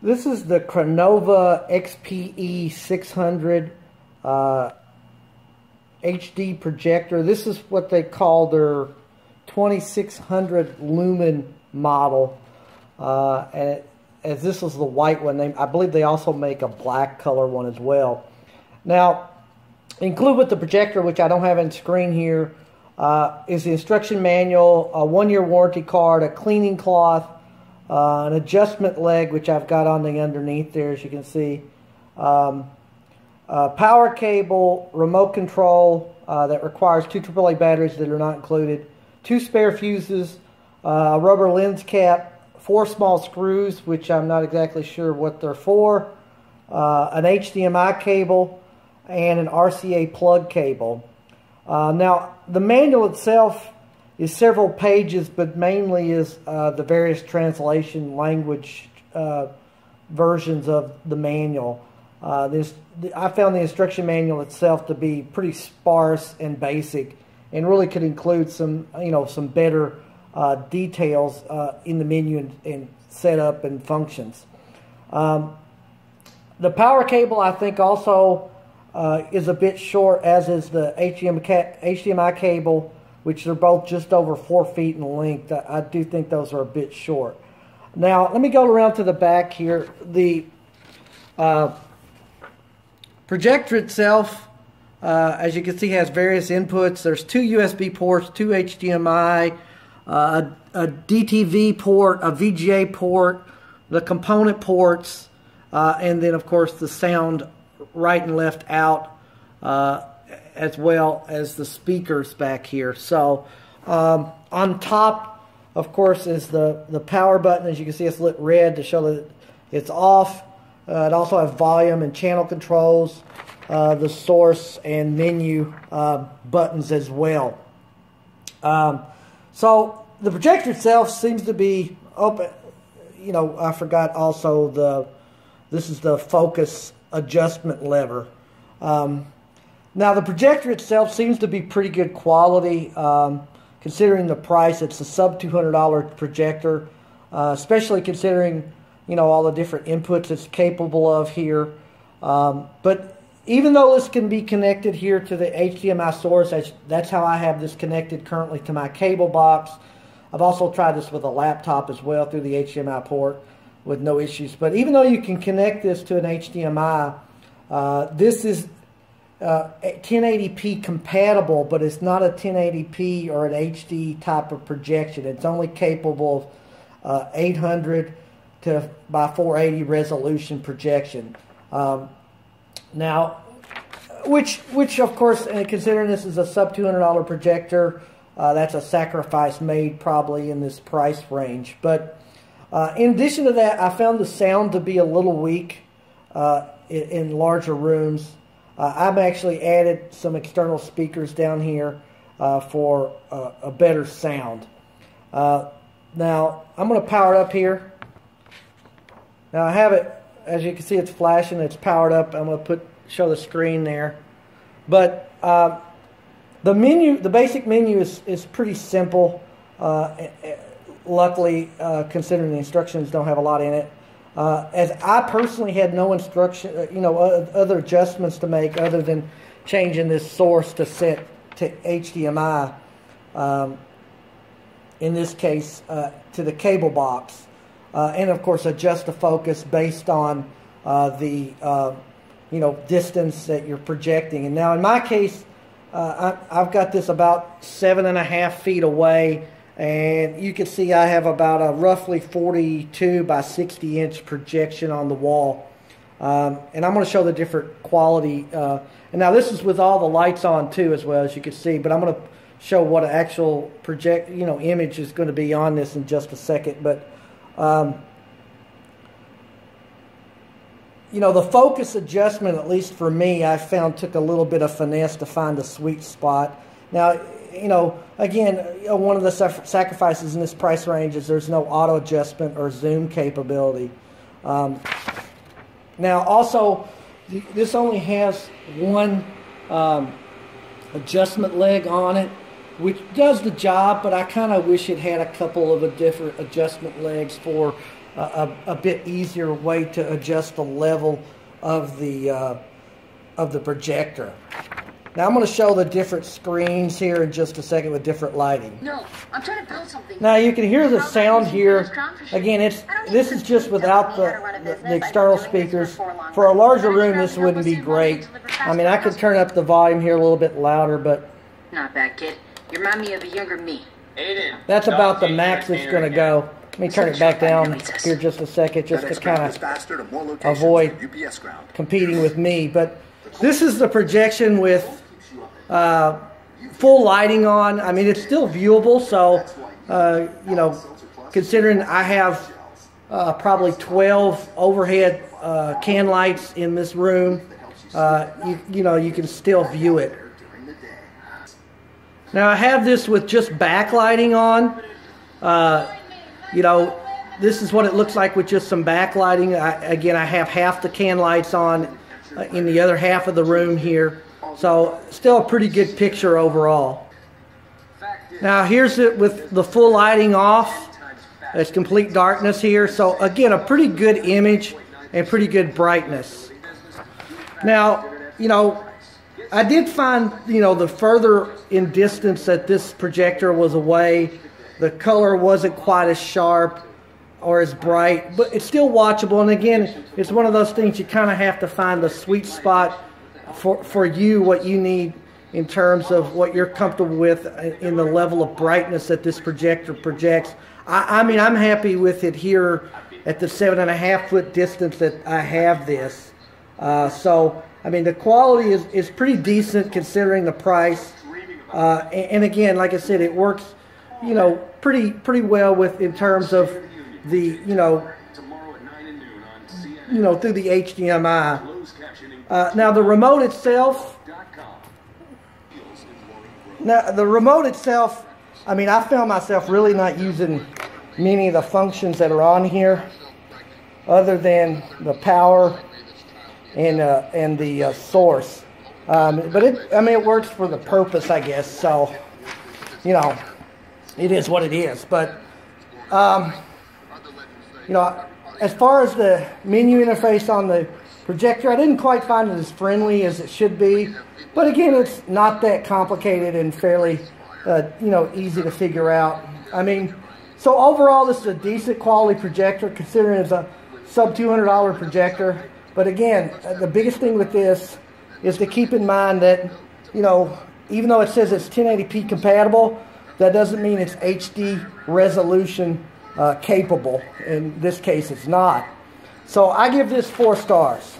This is the Crenova XPE600 HD projector. This is what they call their 2600 lumen model. And as this is the white one, I believe they also make a black color one as well. Now, included with the projector, which I don't have on screen here, is the instruction manual, a 1-year warranty card, a cleaning cloth, an adjustment leg, which I've got on the underneath there, as you can see, power cable, remote control that requires 2 AAA batteries that are not included, 2 spare fuses, a rubber lens cap, 4 small screws, which I'm not exactly sure what they're for, an HDMI cable, and an RCA plug cable. Now, the manual itself is several pages, but mainly is the various translation language versions of the manual. I found the instruction manual itself to be pretty sparse and basic, and really could include some, some better details in the menu and setup and functions. The power cable, I think, also is a bit short, as is the HDMI cable, which are both just over 4 feet in length. I do think those are a bit short. Now, let me go around to the back here. The projector itself, as you can see, has various inputs. There's 2 USB ports, 2 HDMI, a DTV port, a VGA port, the component ports, and then, of course, the sound right and left out, as well as the speakers back here. So on top, of course, is the power button. As you can see, it's lit red to show that it's off. It also has volume and channel controls, the source and menu buttons as well. So the projector itself seems to be open. I forgot also this is the focus adjustment lever. Now, the projector itself seems to be pretty good quality, considering the price. It's a sub $200 projector, especially considering, all the different inputs it's capable of here. But even though this can be connected here to the HDMI source, that's how I have this connected currently to my cable box. I've also tried this with a laptop as well through the HDMI port with no issues. But even though you can connect this to an HDMI, this is 1080p compatible, but it's not a 1080p or an HD type of projection. It's only capable of 800 by 480 resolution projection. Now, which of course, considering this is a sub $200 projector, that's a sacrifice made probably in this price range. But in addition to that, I found the sound to be a little weak in larger rooms. I've actually added some external speakers down here for a better sound. Now, I'm going to power it up here. Now, I have it, as you can see, it's flashing. It's powered up. I'm going to show the screen there. But the basic menu is pretty simple. Luckily, considering the instructions don't have a lot in it. As I personally had no instruction, other adjustments to make other than changing this source to set to HDMI, in this case, to the cable box. And of course, adjust the focus based on the distance that you're projecting. And now in my case, I've got this about 7.5 feet away. And you can see I have about a roughly 42 by 60 inch projection on the wall. And I'm going to show the different quality. And now this is with all the lights on too, as well, as you can see. But I'm going to show what an actual image is going to be on this in just a second. But the focus adjustment, at least for me, I found took a little bit of finesse to find a sweet spot. Now, again, one of the sacrifices in this price range is there's no auto adjustment or zoom capability. Now, also, this only has one adjustment leg on it, which does the job, but I kind of wish it had a couple of different adjustment legs for a bit easier way to adjust the level of the projector. Now I'm going to show the different screens here in just a second with different lighting. No, I'm trying to build something. Now you can hear the sound here. Again, this is just without the external speakers. For a larger room, this wouldn't be great. I mean, I could turn up the volume here a little bit louder, but not bad, kid. You remind me of a younger me. That's about the max it's going to go. Let me turn it back down here just a second, just to kind of avoid competing with me. But this is the projection with full lighting on. I mean, it's still viewable, so you know, considering I have probably 12 overhead can lights in this room, you know, you can still view it. Now I have this with just backlighting on. You know, this is what it looks like with just some backlighting. Again, I have half the can lights on in the other half of the room here. So still a pretty good picture overall. Now here's it with the full lighting off. It's complete darkness here. So again, a pretty good image and pretty good brightness. Now, you know, I did find, you know, the further in distance that this projector was away, the color wasn't quite as sharp or as bright, but it's still watchable. And again, it's one of those things you kind of have to find the sweet spot for you, what you need in terms of what you're comfortable with in the level of brightness that this projector projects. I mean, I'm happy with it here at the 7.5 foot distance that I have this. So, I mean, the quality is pretty decent considering the price. And again, like I said, it works, you know, pretty well with in terms of the, you know, through the HDMI. Now the remote itself. I mean, I found myself really not using many of the functions that are on here, other than the power and the source. But it works for the purpose, I guess. So, you know, it is what it is. But you know, as far as the menu interface on the projector, I didn't quite find it as friendly as it should be. But again, it's not that complicated and fairly, you know, easy to figure out. I mean, so overall, this is a decent quality projector considering it's a sub $200 projector. But again, the biggest thing with this is to keep in mind that, you know, even though it says it's 1080p compatible, that doesn't mean it's HD resolution capable. In this case, it's not. So I give this 4 stars.